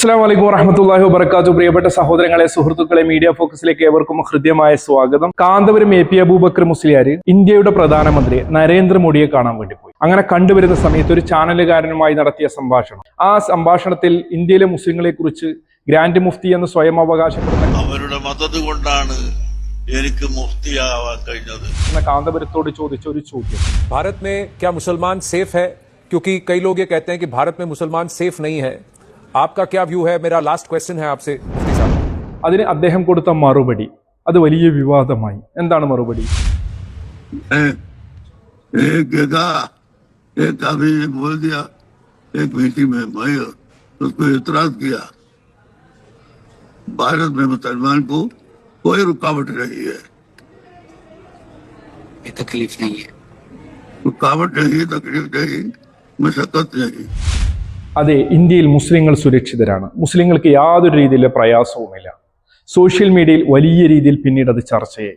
അസ്സലാമു അലൈക്കും വറഹ്മത്തുള്ളാഹി വബറകാതുഹു. പ്രിയപ്പെട്ട സഹോദരങ്ങളെ, സുഹൃത്തുക്കളെ, മീഡിയ ഫോക്കസിലേക്ക് ഏവർക്കും ഹൃദ്യമായ സ്വാഗതം. കാന്തപുരം എ.പി. അബൂബക്കർ മുസ്ലിയാർ ഇന്ത്യയുടെ പ്രധാനമന്ത്രി നരേന്ദ്രമോദിയെ കാണാൻ വേണ്ടി പോയി. അങ്ങനെ കണ്ടുവരുന്ന സമയത്ത് ഒരു ചാനലുകാരനുമായി നടത്തിയ സംഭാഷണം, ആ സംഭാഷണത്തിൽ ഇന്ത്യയിലെ മുസ്ലിങ്ങളെ കുറിച്ച് ഗ്രാൻഡ് മുഫ്തി എന്ന് സ്വയം അവകാശപ്പെടുന്ന അവരുടെ മദത് കൊണ്ടാണ് എനിക്ക് മുഫ്തിയാവാൻ കഴിഞ്ഞത് എന്ന കാന്തപുരത്തോട് ചോദിച്ച ഒരു ചോദ്യം, भारत में क्या मुसलमान सेफ है? क्योंकि कई लोग ये कहते हैं कि भारत में मुसलमान सेफ नहीं है. आपका क्या व्यू है? मेरा लास्ट क्वेश्चन है आपसे. അതിന് അദ്ദേഹം കൊടുത്ത മറുപടി അത് വലിയ വിവാദമായി. എന്താണ് മറുപടി? एक अभी बोल दिया एक मीटिंग में, मैं उसको इतराज किया, भारत में मुसलमान को कोई रुकावट नहीं है, तकलीफ नहीं है, रुकावट नहीं, तकलीफ नहीं, मशक्कत नहीं. അതെ, ഇന്ത്യയിൽ മുസ്ലിങ്ങൾ സുരക്ഷിതരാണ്. മുസ്ലിങ്ങൾക്ക് യാതൊരു രീതിയിലുള്ള പ്രയാസവുമില്ല. സോഷ്യൽ മീഡിയയിൽ വലിയ രീതിയിൽ പിന്നീട് അത് ചർച്ചയായി.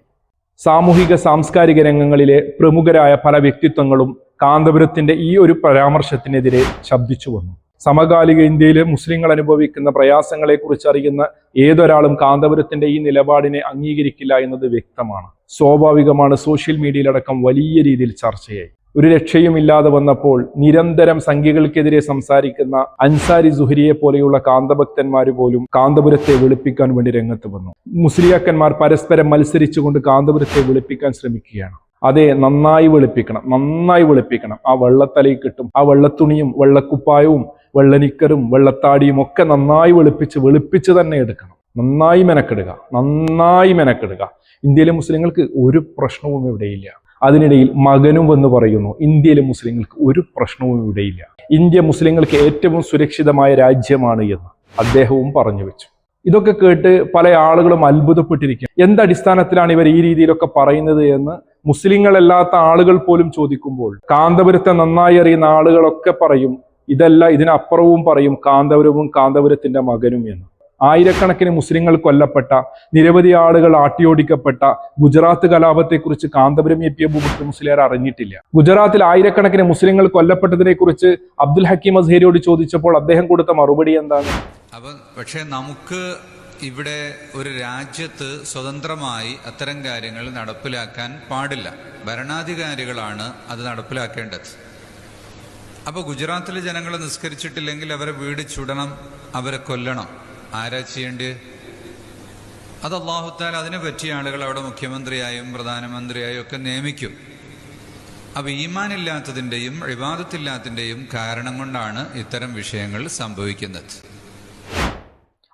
സാമൂഹിക സാംസ്കാരിക രംഗങ്ങളിലെ പ്രമുഖരായ പല വ്യക്തിത്വങ്ങളും കാന്തപുരത്തിന്റെ ഈ ഒരു പരാമർശത്തിനെതിരെ ശബ്ദിച്ചു വന്നു. സമകാലിക ഇന്ത്യയിലെ മുസ്ലിങ്ങൾ അനുഭവിക്കുന്ന പ്രയാസങ്ങളെ കുറിച്ച് അറിയുന്ന ഏതൊരാളും കാന്തപുരത്തിന്റെ ഈ നിലപാടിനെ അംഗീകരിക്കില്ല എന്നത് വ്യക്തമാണ്. സ്വാഭാവികമാണ്. സോഷ്യൽ മീഡിയയിലടക്കം വലിയ രീതിയിൽ ചർച്ചയായി. ഒരു രക്ഷയുമില്ലാതെ വന്നപ്പോൾ നിരന്തരം സംഘികൾക്കെതിരെ സംസാരിക്കുന്ന അൻസാരി സുഹരിയെ പോലെയുള്ള കാന്തഭക്തന്മാർ പോലും കാന്തപുരത്തെ വെളുപ്പിക്കാൻ വേണ്ടി രംഗത്ത് വന്നു. മുസ്ലിയാക്കന്മാർ പരസ്പരം മത്സരിച്ചുകൊണ്ട് കാന്തപുരത്തെ വെളുപ്പിക്കാൻ ശ്രമിക്കുകയാണ്. അതെ, നന്നായി വെളുപ്പിക്കണം. ആ വെള്ളത്തലയിൽ കിട്ടും. ആ വെള്ളത്തുണിയും വെള്ളക്കുപ്പായവും വെള്ളനിക്കറും വെള്ളത്താടിയും ഒക്കെ നന്നായി വെളുപ്പിച്ച് തന്നെ എടുക്കണം. നന്നായി മെനക്കെടുക. ഇന്ത്യയിലെ മുസ്ലിങ്ങൾക്ക് ഒരു പ്രശ്നവും ഇവിടെയില്ല. അതിനിടയിൽ മകനും എന്ന് പറയുന്നു, ഇന്ത്യയിലെ മുസ്ലിങ്ങൾക്ക് ഒരു പ്രശ്നവും ഇവിടെയില്ല. ഇന്ത്യ മുസ്ലിങ്ങൾക്ക് ഏറ്റവും സുരക്ഷിതമായ രാജ്യമാണ് എന്ന് അദ്ദേഹവും പറഞ്ഞു വെച്ചു. ഇതൊക്കെ കേട്ട് പല ആളുകളും അത്ഭുതപ്പെട്ടിരിക്കും. എന്തടിസ്ഥാനത്തിലാണ് ഇവർ ഈ രീതിയിലൊക്കെ പറയുന്നത് എന്ന് മുസ്ലിങ്ങളല്ലാത്ത ആളുകൾ പോലും ചോദിക്കുമ്പോൾ കാന്തപുരത്തെ നന്നായി അറിയുന്ന ആളുകളൊക്കെ പറയും, ഇതല്ല ഇതിനപ്പുറവും പറയും, കാന്തപുരവും കാന്തപുരത്തിന്റെ മകനും എന്ന്. ആയിരക്കണക്കിന് മുസ്ലിങ്ങൾ കൊല്ലപ്പെട്ട, നിരവധി ആളുകൾ ആട്ടിയോടിക്കപ്പെട്ട ഗുജറാത്ത് കലാപത്തെക്കുറിച്ച് കാന്തപുരം എ.പി. അബൂബക്കർ മുസ്ലിയാർ അറിഞ്ഞിട്ടില്ല. ഗുജറാത്തിൽ ആയിരക്കണക്കിന് മുസ്ലിങ്ങൾ കൊല്ലപ്പെട്ടതിനെ കുറിച്ച് അബ്ദുൽ ഹക്കീം അസ്ഹരിയോട് ചോദിച്ചപ്പോൾ അദ്ദേഹം കൊടുത്ത മറുപടി എന്താണ്? പക്ഷെ നമുക്ക് ഇവിടെ ഒരു രാജ്യത്ത് സ്വതന്ത്രമായി അത്തരം കാര്യങ്ങൾ നടപ്പിലാക്കാൻ പാടില്ല. ഭരണാധികാരികളാണ് അത് നടപ്പിലാക്കേണ്ടത്. അപ്പോൾ ഗുജറാത്തിലെ ജനങ്ങൾ നിസ്കരിച്ചിട്ടില്ലെങ്കിൽ അവരെ വീട് ചുടണം, അവരെ കൊല്ലണം. ആരാ ചെയ്യേണ്ടത്? അത് അല്ലാഹു തആല അതിനെ പറ്റിയ ആളുകൾ അവിടെ മുഖ്യമന്ത്രിയായും പ്രധാനമന്ത്രിയായും ഒക്കെ നിയമിക്കും. അപ്പോൾ ഈമാനില്ലാത്തതിൻ്റെയും ഇബാദത്തില്ലാത്തതിൻ്റെയും കാരണം കൊണ്ടാണ് ഇത്തരം വിഷയങ്ങൾ സംഭവിക്കുന്നത്.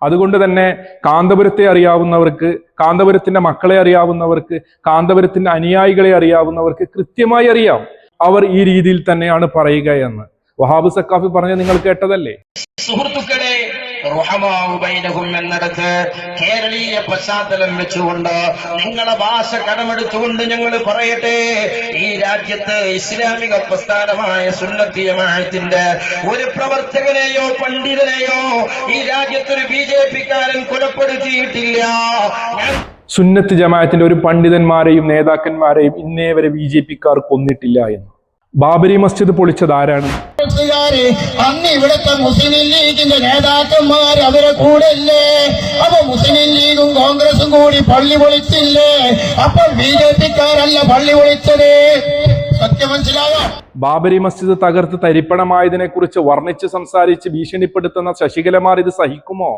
അതുകൊണ്ട് തന്നെ കാന്തപുരത്തെ അറിയാവുന്നവർക്ക്, കാന്തപുരത്തിന്റെ മക്കളെ അറിയാവുന്നവർക്ക്, കാന്തപുരത്തിന്റെ അനുയായികളെ അറിയാവുന്നവർക്ക് കൃത്യമായി അറിയാം അവർ ഈ രീതിയിൽ തന്നെയാണ് പറയുക എന്ന്. വഹാബ് സക്കാഫി പറഞ്ഞ നിങ്ങൾ കേട്ടതല്ലേ? സുഹൃത്തുക്കളെ, എന്നിടത്ത് കേരളീയ പശ്ചാത്തലം വെച്ചുകൊണ്ട് നിങ്ങളെ ഭാഷ കടമെടുത്തുകൊണ്ട് ഞങ്ങൾ പറയട്ടെ, ഈ രാജ്യത്ത് ഇസ്ലാമിക പ്രസ്ഥാനമായ സുന്നത്തി ജമാഅത്തിന്റെ ഒരു പ്രവർത്തകനെയോ പണ്ഡിതനെയോ ഈ രാജ്യത്തൊരു ബിജെപിക്കാരൻ കൊലപ്പെടുത്തിയിട്ടില്ല. സുന്നത്ത് ജമാഅത്തിന്റെ ഒരു പണ്ഡിതന്മാരെയും നേതാക്കന്മാരെയും ഇന്നേ വരെ ബിജെപിക്കാർ കൊന്നിട്ടില്ല എന്ന്. ബാബരി മസ്ജിദ് പൊളിച്ചത് ആരാണ്? അന്ന് ഇവിടുത്തെ മുസ്ലിം ലീഗിന്റെ നേതാക്കന്മാർ അവരെ കൂടെ ഇല്ലേ? അപ്പൊ മുസ്ലിം ലീഗും കോൺഗ്രസും കൂടി പള്ളി പൊളിച്ചില്ലേ? അപ്പോൾ ബിജെപിക്കാരല്ല പള്ളി പൊളിച്ചത്. സത്യം മനസ്സിലായോ? ബാബരി മസ്ജിദ് തകർത്ത് തരിപ്പണമായതിനെ കുറിച്ച് വർണ്ണിച്ച് സംസാരിച്ച് ഭീഷണിപ്പെടുത്തുന്ന ശശികലമാർ ഇത് സഹിക്കുമോ?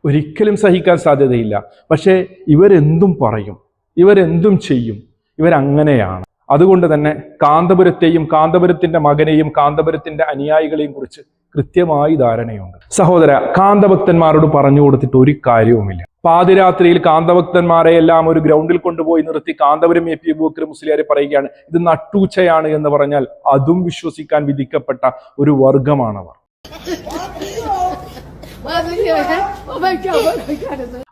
ഒരിക്കലും സഹിക്കാൻ സാധ്യതയില്ല. പക്ഷേ ഇവരെന്തും പറയും, ഇവരെന്തും ചെയ്യും, ഇവരങ്ങനെയാണ്. അതുകൊണ്ട് തന്നെ കാന്തപുരത്തെയും കാന്തപുരത്തിന്റെ മകനെയും കാന്തപുരത്തിന്റെ അനുയായികളെയും കുറിച്ച് കൃത്യമായി ധാരണയുണ്ട്. സഹോദര, കാന്തഭക്തന്മാരോട് പറഞ്ഞു കൊടുത്തിട്ട് ഒരു കാര്യവുമില്ല. പാതിരാത്രിയിൽ കാന്തഭക്തന്മാരെ എല്ലാം ഒരു ഗ്രൗണ്ടിൽ കൊണ്ടുപോയി നിർത്തി കാന്തപുരം എ.പി. അബൂബക്കർ മുസ്ലിയാർ പറയുകയാണ് ഇത് നട്ടൂച്ചയാണ് എന്ന് പറഞ്ഞാൽ അതും വിശ്വസിക്കാൻ വിധിക്കപ്പെട്ട ഒരു വർഗമാണവർ.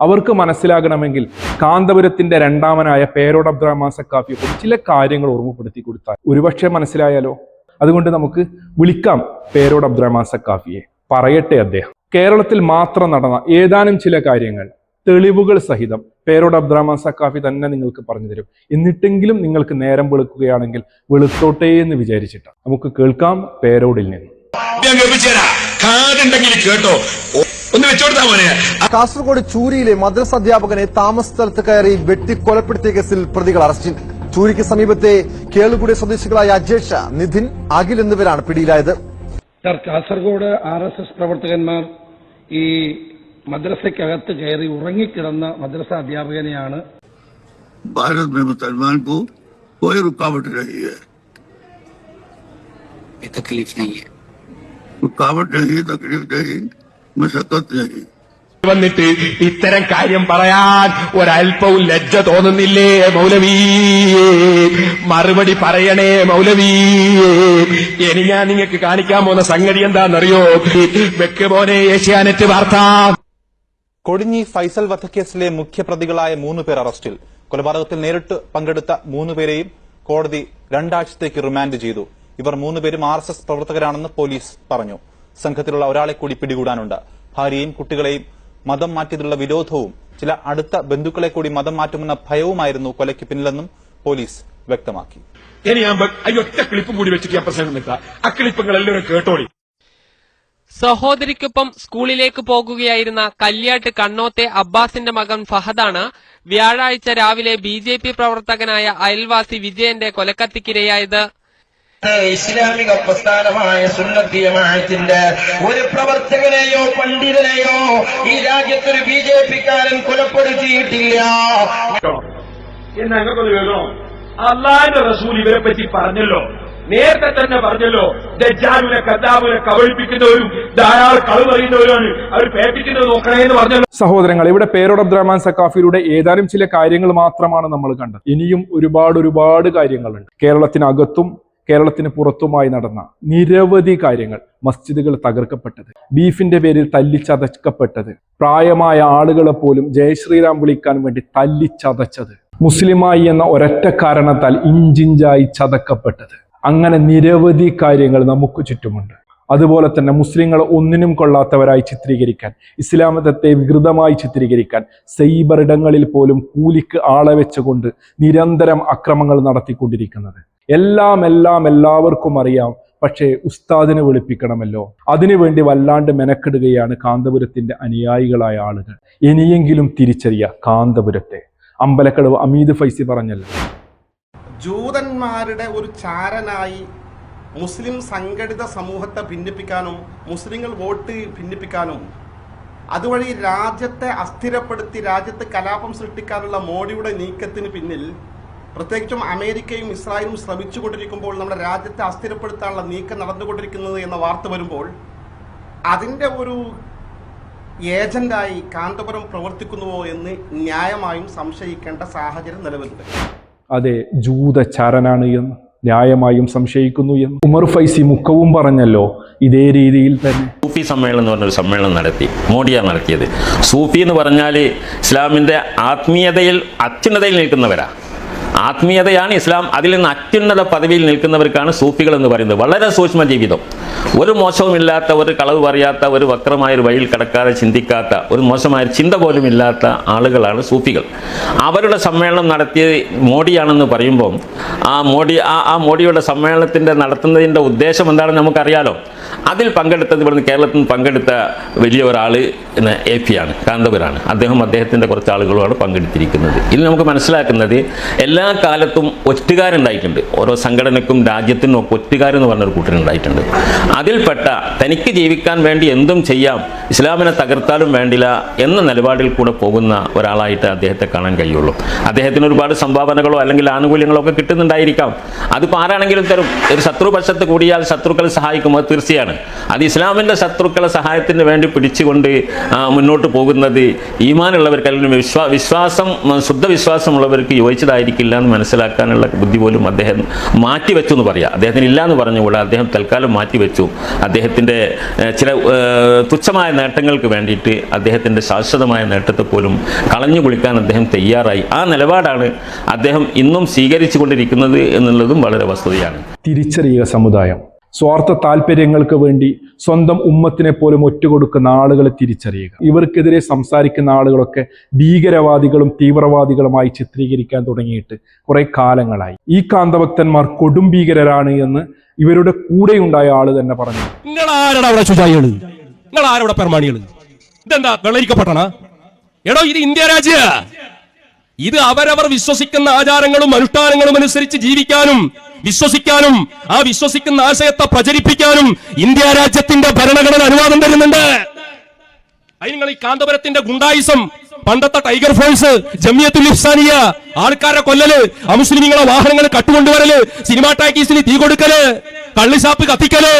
അവർക്ക് മനസ്സിലാകണമെങ്കിൽ കാന്തപുരത്തിന്റെ രണ്ടാമനായ പേരോട് അബ്ദുറഹ്മാൻ സക്കാഫി ചില കാര്യങ്ങൾ ഓർമ്മപ്പെടുത്തി കൊടുത്താൽ ഒരുപക്ഷെ മനസ്സിലായാലോ. അതുകൊണ്ട് നമുക്ക് വിളിക്കാം പേരോട് അബ്ദുറഹ്മാൻ സക്കാഫിയെ. പറയട്ടെ അദ്ദേഹം. കേരളത്തിൽ മാത്രം നടന്ന ഏതാനും ചില കാര്യങ്ങൾ തെളിവുകൾ സഹിതം പേരോട് അബ്ദുറഹ്മാൻ സഖാഫി തന്നെ നിങ്ങൾക്ക് പറഞ്ഞു തരും. എന്നിട്ടെങ്കിലും നിങ്ങൾക്ക് നേരം വെളുക്കുകയാണെങ്കിൽ വെളുത്തോട്ടേ എന്ന് വിചാരിച്ചിട്ട് നമുക്ക് കേൾക്കാം പേരോടിൽ നിന്ന്. കാസർഗോഡ് ചൂരിയിലെ മദ്രസ അധ്യാപകനെ താമസ സ്ഥലത്ത് കയറി വെട്ടിക്കൊലപ്പെടുത്തിയ കേസിൽ പ്രതികൾ അറസ്റ്റിൽ. ചൂരിക്ക് സമീപത്തെ കേളുകുടി സ്വദേശികളായ അജേഷ, നിധിൻ, അഖിൽ എന്നിവരാണ് പിടിയിലായത്. കാസർഗോഡ് RSS പ്രവർത്തകന്മാർ ഈ മദ്രസയ്ക്കകത്ത് കയറി ഉറങ്ങിക്കിടന്ന മദ്രസ അധ്യാപകനെയാണ്. भारत में मुसलमान को कोई रुकावट नहीं है, तकलीफ नहीं है, रुकावट नहीं, तकलीफ नहीं, मशक्कत नहीं. വന്നിട്ട് ഇത്തരം കാര്യം പറയാൻ ഒരല്പവും ലജ്ജ തോന്നുന്നില്ലേ മൗലവി? മറുപടി പറയണേ മൗലവി. ഇനി ഞാൻ നിങ്ങൾക്ക് കാണിക്കാൻ പോകുന്ന സംഗതി എന്താണെന്നറിയോ? വെക്ക് മോനെ ഏഷ്യാനെറ്റ് വാർത്ത. കൊടിഞ്ഞി ഫൈസൽ വധക്കേസിലെ മുഖ്യപ്രതികളായ 3 പേർ അറസ്റ്റിൽ. കൊലപാതകത്തിൽ നേരിട്ട് പങ്കെടുത്ത 3 പേരെയും കോടതി 2 ആഴ്ചത്തേക്ക് റിമാൻഡ് ചെയ്തു. ഇവർ 3 പേരും RSS പ്രവർത്തകരാണെന്ന് പോലീസ് പറഞ്ഞു. സംഘത്തിലുള്ള ഒരാളെ കൂടി പിടികൂടാനുണ്ട്. ഭാര്യയും കുട്ടികളെയും മതം മാറ്റിയതിലുള്ള വിരോധവും ചില അടുത്ത ബന്ധുക്കളെ കൂടി മതം മാറ്റുമെന്ന ഭയവുമായിരുന്നു കൊലയ്ക്ക് പിന്നിലെന്നും പോലീസ് വ്യക്തമാക്കി. ഇനി ഞാൻ ഒറ്റ ക്ലിപ്പും കൂടി വെച്ചിട്ട് ഞാൻ പ്രസംഗം നിൽക്കാം. ആ ക്ലിപ്പുകൾ എല്ലാവരും കേട്ടോളി. സഹോദരിക്കൊപ്പം സ്കൂളിലേക്ക് പോകുകയായിരുന്ന കല്യാട്ട് കണ്ണോത്തെ അബ്ബാസിന്റെ മകൻ ഫഹദാണ് വ്യാഴാഴ്ച രാവിലെ BJP പ്രവർത്തകനായ അയൽവാസി വിജയന്റെ കൊലക്കത്തിക്കിരയായത്. ഇസ്ലാമിക പ്രസ്ഥാനമായ സുന്നത്തി ജമാഅത്തിന്റെ ഒരു പ്രവർത്തകനെയോ പണ്ഡിതനെയോ ഈ രാജ്യത്തൊരു BJP-കാരൻ കൊലപ്പെടുത്തിയിട്ടില്ല. എന്നങ്ങൾക്കൊന്ന് കേൾക്കണോ? അള്ളാഹിന്റെ റസൂൽ ഇവരെ പറ്റി പറഞ്ഞല്ലോ, നേരത്തെ തന്നെ പറഞ്ഞല്ലോ. ദജ്ജാലിനെ കദ്ദാബിനെ കബളിപ്പിക്കുന്നവരും ധാരാളം കളവ് പറയുന്നവരാണ്, അവർ പേപ്പിക്കുന്നത് നോക്കണേന്ന് പറഞ്ഞല്ലോ. സഹോദരങ്ങൾ, ഇവിടെ പേരോട് അബ്ദുറഹ്മാൻ സഖാഫിയുടെ ഏതാനും ചില കാര്യങ്ങൾ മാത്രമാണ് നമ്മൾ കണ്ടത്. ഇനിയും ഒരുപാട് കാര്യങ്ങളുണ്ട്. കേരളത്തിനകത്തും കേരളത്തിന് പുറത്തുമായി നടന്ന നിരവധി കാര്യങ്ങൾ. മസ്ജിദുകൾ തകർക്കപ്പെട്ടത്, ബീഫിന്റെ പേരിൽ തല്ലിച്ചതക്കപ്പെട്ടത്, പ്രായമായ ആളുകളെ പോലും ജയശ്രീറാം വിളിക്കാൻ വേണ്ടി തല്ലിച്ചതച്ചത്, മുസ്ലിമായി എന്ന ഒരൊറ്റ കാരണത്താൽ ഇഞ്ചിഞ്ചായി ചതക്കപ്പെട്ടത്, അങ്ങനെ നിരവധി കാര്യങ്ങൾ നമുക്ക് ചുറ്റുമുണ്ട്. അതുപോലെ തന്നെ മുസ്ലിങ്ങളെ ഒന്നിനും കൊള്ളാത്തവരായി ചിത്രീകരിക്കാൻ, ഇസ്ലാം മതത്തെ വികൃതമായി ചിത്രീകരിക്കാൻ സൈബർ ഇടങ്ങളിൽ പോലും കൂലിക്ക് ആളെ വെച്ചുകൊണ്ട് നിരന്തരം അക്രമങ്ങൾ നടത്തിക്കൊണ്ടിരിക്കുന്നത് എല്ലാവർക്കും അറിയാം. പക്ഷേ ഉസ്താദിനെ വിളിപ്പിക്കണമല്ലോ, അതിനുവേണ്ടി വല്ലാണ്ട് മെനക്കെടുകയാണ് കാന്തപുരത്തിന്റെ അനുയായികളായ ആളുകൾ. ഇനിയെങ്കിലും തിരിച്ചറിയ കാന്തപുരത്തെ. അമ്പലക്കടവ് അമീദ് ഫൈസി പറഞ്ഞല്ലോ, ജൂതന്മാരുടെ ഒരു ചാരനായി മുസ്ലിം സംഘടിത സമൂഹത്തെ ഭിന്നിപ്പിക്കാനും മുസ്ലിങ്ങൾ വോട്ട് ഭിന്നിപ്പിക്കാനും അതുവഴി രാജ്യത്തെ അസ്ഥിരപ്പെടുത്തി രാജ്യത്ത് കലാപം സൃഷ്ടിക്കാനുള്ള മോഡിയുടെ നീക്കത്തിന് പിന്നിൽ പ്രത്യേകിച്ചും അമേരിക്കയും ഇസ്രായേലും ശ്രമിച്ചുകൊണ്ടിരിക്കുമ്പോൾ നമ്മുടെ രാജ്യത്തെ അസ്ഥിരപ്പെടുത്താനുള്ള നീക്കം നടന്നുകൊണ്ടിരിക്കുന്നത് എന്ന വാർത്ത വരുമ്പോൾ അതിൻ്റെ ഒരു ഏജന്റായി കാന്തപുരം പ്രവർത്തിക്കുന്നുവോ എന്ന് ന്യായമായും സംശയിക്കേണ്ട സാഹചര്യം നിലവിലുണ്ട്. അതെ, ജൂതചാരനാണ് എന്ന് ന്യായമായും സംശയിക്കുന്നു എന്ന് ഉമർ ഫൈസി മുക്കവും പറഞ്ഞല്ലോ. ഇതേ രീതിയിൽ തന്നെ സൂഫി സമ്മേളനം എന്ന് പറഞ്ഞൊരു സമ്മേളനം നടത്തി, മോഡിയാണ് നടത്തിയത്. സൂഫി എന്ന് പറഞ്ഞാൽ ഇസ്ലാമിൻ്റെ ആത്മീയതയിൽ അത്യുന്നതയിൽ നിൽക്കുന്നവരാ. ആത്മീയതയാണ് ഇസ്ലാം. അതിൽ നിന്ന് അത്യുന്നത പദവിയിൽ നിൽക്കുന്നവർക്കാണ് സൂഫികൾ എന്ന് പറയുന്നത്. വളരെ സൂക്ഷ്മ ജീവിതം, ഒരു മോശവുമില്ലാത്ത, ഒരു കളവ് പറയാത്ത, ഒരു വക്രമായൊരു വഴിയിൽ കടക്കാതെ ചിന്തിക്കാത്ത, ഒരു മോശമായ ചിന്ത പോലും ഇല്ലാത്ത ആളുകളാണ് സൂഫികൾ. അവരുടെ സമ്മേളനം നടത്തിയത് മോഡിയാണെന്ന് പറയുമ്പോൾ ആ മോഡിയുടെ സമ്മേളനത്തിൻ്റെ നടത്തുന്നതിൻ്റെ ഉദ്ദേശം എന്താണെന്ന് നമുക്കറിയാലോ. അതിൽ പങ്കെടുത്തത് ഇവിടുന്ന് കേരളത്തിൽ നിന്ന് പങ്കെടുത്ത വലിയ ഒരാൾ AP ആണ്, കാന്തപുരാണ്. അദ്ദേഹത്തിൻ്റെ കുറച്ച് ആളുകളുമാണ് പങ്കെടുത്തിരിക്കുന്നത്. ഇതിൽ നമുക്ക് മനസ്സിലാക്കുന്നത് എല്ലാ കാലത്തും ഒറ്റുകാരുണ്ടായിട്ടുണ്ട്. ഓരോ സംഘടനയ്ക്കും രാജ്യത്തിനും ഒക്കെ ഒറ്റുകാരെന്ന് പറഞ്ഞൊരു കൂട്ടരുണ്ടായിട്ടുണ്ട്. അതിൽപ്പെട്ട തനിക്ക് ജീവിക്കാൻ വേണ്ടി എന്തും ചെയ്യാം, ഇസ്ലാമിനെ തകർത്താലും വേണ്ടില്ല എന്ന നിലപാടിൽ കൂടെ പോകുന്ന ഒരാളായിട്ട് അദ്ദേഹത്തെ കാണാൻ കഴിയുള്ളൂ. അദ്ദേഹത്തിന് ഒരുപാട് സംഭാവനകളോ അല്ലെങ്കിൽ ആനുകൂല്യങ്ങളോ ഒക്കെ കിട്ടുന്നുണ്ടായിരിക്കാം. അതിപ്പോൾ ആരാണെങ്കിലും തരും. ഒരു ശത്രുപക്ഷത്ത് കൂടിയാൽ ശത്രുക്കളെ സഹായിക്കും, അത് തീർച്ചയാണ്. അത് ഇസ്ലാമിൻ്റെ ശത്രുക്കളെ സഹായത്തിന് വേണ്ടി പിടിച്ചുകൊണ്ട് മുന്നോട്ട് പോകുന്നത് ഈമാനുള്ളവർക്ക് അല്ലെങ്കിൽ ശുദ്ധ വിശ്വാസമുള്ളവർക്ക് യോജിച്ചതായിരിക്കില്ല എന്ന് മനസ്സിലാക്കാനുള്ള ബുദ്ധി പോലും അദ്ദേഹം മാറ്റിവെച്ചു എന്ന് പറയാം. അദ്ദേഹത്തിന് ഇല്ല എന്ന് പറഞ്ഞുകൂടെ, അദ്ദേഹം തൽക്കാലം മാറ്റിവെച്ചു. അദ്ദേഹത്തിൻ്റെ ചില തുച്ഛമായ നേട്ടങ്ങൾക്ക് വേണ്ടിയിട്ട് അദ്ദേഹത്തിൻ്റെ ശാശ്വതമായ നേട്ടത്തെ പോലും കളഞ്ഞു കുളിക്കാൻ അദ്ദേഹം തയ്യാറായി. ആ നിലപാടാണ് അദ്ദേഹം ഇന്നും സ്വീകരിച്ചു കൊണ്ടിരിക്കുന്നത് എന്നുള്ളതും വളരെ വസ്തുതയാണ്. തിരിച്ചറിയുക സമുദായം, സ്വാർത്ഥ താല്പര്യങ്ങൾക്ക് വേണ്ടി സ്വന്തം ഉമ്മത്തിനെ പോലും ഒറ്റുകൊടുക്കുന്ന ആളുകളെ തിരിച്ചറിയുക. ഇവർക്കെതിരെ സംസാരിക്കുന്ന ആളുകളൊക്കെ ഭീകരവാദികളും തീവ്രവാദികളുമായി ചിത്രീകരിക്കാൻ തുടങ്ങിയിട്ട് കുറെ കാലങ്ങളായി. ഈ കാന്തഭക്തന്മാർ കൊടും ഭീകരരാണ് എന്ന് ഇവരുടെ കൂടെയുണ്ടായ ആള് തന്നെ പറഞ്ഞു. നിങ്ങൾ ആരുടെ അവിടെ ചുചായികള്, നിങ്ങൾ ആരുടെ പെർമാണികള്, ഇതെന്താ വെള്ളരിക്കപ്പെട്ടണ? എടോ, ഇത് ഇന്ത്യ രാജ്യ, ഇത് അവരവർ വിശ്വസിക്കുന്ന ആചാരങ്ങളും അനുഷ്ഠാനങ്ങളും അനുസരിച്ച് ജീവിക്കാനും വിശ്വസിക്കാനും ആ വിശ്വസിക്കുന്ന ആശയത്തെ പ്രചരിപ്പിക്കാനും ഇന്ത്യ രാജ്യത്തിന്റെ ഭരണഘടന അനുവാദം തരുന്നുണ്ട്. അതിന് നിങ്ങൾ ഈ കാന്തപുരത്തിന്റെ ഗുണ്ടായിസം, പണ്ടത്തെ ടൈഗർ ഫോഴ്സ്, ജമിയത്തുൽ ഇഹ്സാനിയ, ആൾക്കാരെ കൊല്ലല്, അമുസ്ലിമീങ്ങളെ വാഹനങ്ങൾ കട്ടുകൊണ്ടുവരല്, സിനിമാ ടാക്കീസിന് തീ കൊടുക്കല്, കള്ളിഷാപ്പ് കത്തിക്കല്,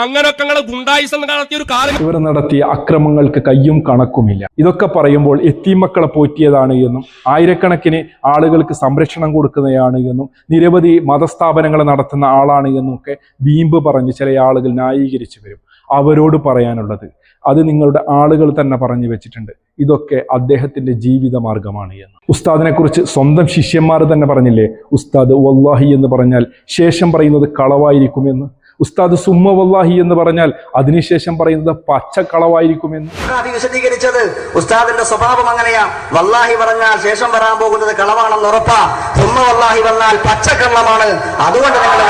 അങ്ങനൊക്കെ ഗുണ്ടായിസം നടത്തിയ ഒരു കാലം. ഇവർ നടത്തിയ അക്രമങ്ങൾക്ക് കയ്യും കണക്കുമില്ല. ഇതൊക്കെ പറയുമ്പോൾ എത്തീം മക്കളെ പോറ്റിയതാണ് എന്നും ആയിരക്കണക്കിന് ആളുകൾക്ക് സംരക്ഷണം കൊടുക്കുന്നതാണ് എന്നും നിരവധി മതസ്ഥാപനങ്ങൾ നടത്തുന്ന ആളാണ് എന്നും ഒക്കെ വീമ്പ് പറഞ്ഞ് ചില ആളുകൾ ന്യായീകരിച്ചു വരും. അവരോട് പറയാനുള്ളത്, അത് നിങ്ങളുടെ ആളുകൾ തന്നെ പറഞ്ഞു വെച്ചിട്ടുണ്ട്, ഇതൊക്കെ അദ്ദേഹത്തിന്റെ ജീവിത മാർഗമാണ് എന്ന്. ഉസ്താദിനെ കുറിച്ച് സ്വന്തം ശിഷ്യന്മാർ തന്നെ പറഞ്ഞില്ലേ, ഉസ്താദ് വല്ലാഹി എന്ന് പറഞ്ഞാൽ ശേഷം പറയുന്നത് കളവായിരിക്കുമെന്ന്. ഉസ്താദ് സുമ്മ വല്ലാഹി എന്ന് പറഞ്ഞാൽ അതിനുശേഷം പറയുന്നത് പച്ചക്കളവായിരിക്കുമെന്ന്. വിശദീകരിച്ചത് ഉസ്താദിന്റെ സ്വഭാവം അങ്ങനെയാ. വല്ലാഹി പറഞ്ഞാൽ ശേഷം വരാൻ പോകുന്നത് കളവാണെന്ന് ഉറപ്പാ. സുമ്മ വല്ലാഹി വന്നാൽ പച്ചക്കള്ളമാണ്. അതുകൊണ്ട് നിങ്ങൾ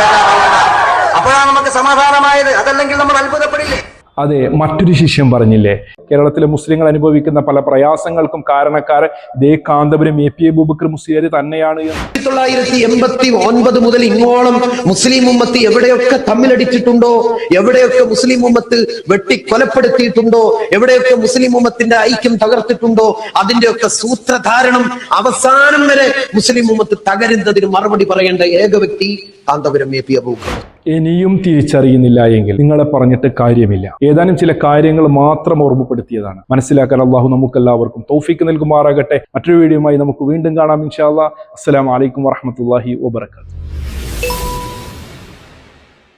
അപ്പോഴാണ് നമുക്ക് സമാധാനമായത്. അതല്ലെങ്കിൽ നമ്മൾ അത്ഭുതപ്പെടില്ലേ? അതെ, മറ്റൊരു ശിഷ്യൻ പറഞ്ഞില്ലേ, കേരളത്തിലെ മുസ്ലിങ്ങൾ അനുഭവിക്കുന്ന പല പ്രയാസങ്ങൾക്കും കാരണക്കാരൻ ഇതേ കാന്തപുരം APA അബൂബക്കർ മുസ്ലിയാർ തന്നെയാണ്. 1989 മുതൽ ഇങ്ങോളം മുസ്ലിം ഉമ്മത്ത് എവിടെയൊക്കെ തമ്മിലടിച്ചിട്ടുണ്ടോ, എവിടെയൊക്കെ മുസ്ലിം ഉമ്മത്ത് വെട്ടി കൊലപ്പെടുത്തിയിട്ടുണ്ടോ, എവിടെയൊക്കെ മുസ്ലിം ഉമ്മത്തിന്റെ ഐക്യം തകർത്തിട്ടുണ്ടോ, അതിന്റെയൊക്കെ സൂത്രധാരണം അവസാനം വരെ മുസ്ലിം ഉമ്മത്ത് തകരുന്നതിന് മറുപടി പറയേണ്ട ഏക വ്യക്തി കാന്തപുരം APA അബൂബക്കർ. ഇനിയും തിരിച്ചറിയുന്നില്ല എങ്കിൽ നിങ്ങളെ പറഞ്ഞിട്ട് കാര്യമില്ല. ഏതാനും ചില കാര്യങ്ങൾ മാത്രം ഓർമ്മപ്പെടുത്തിയതാണ്. മനസ്സിലാക്കാൻ അള്ളാഹു നമുക്കെല്ലാവർക്കും തൗഫീക്ക് നൽകുമാറാകട്ടെ. മറ്റൊരു വീഡിയോയുമായി നമുക്ക് വീണ്ടും കാണാം ഇൻഷാ അല്ലാഹ്. അസ്സലാമു അലൈക്കും വറഹ്മത്തുള്ളാഹി വബറകാതുഹു.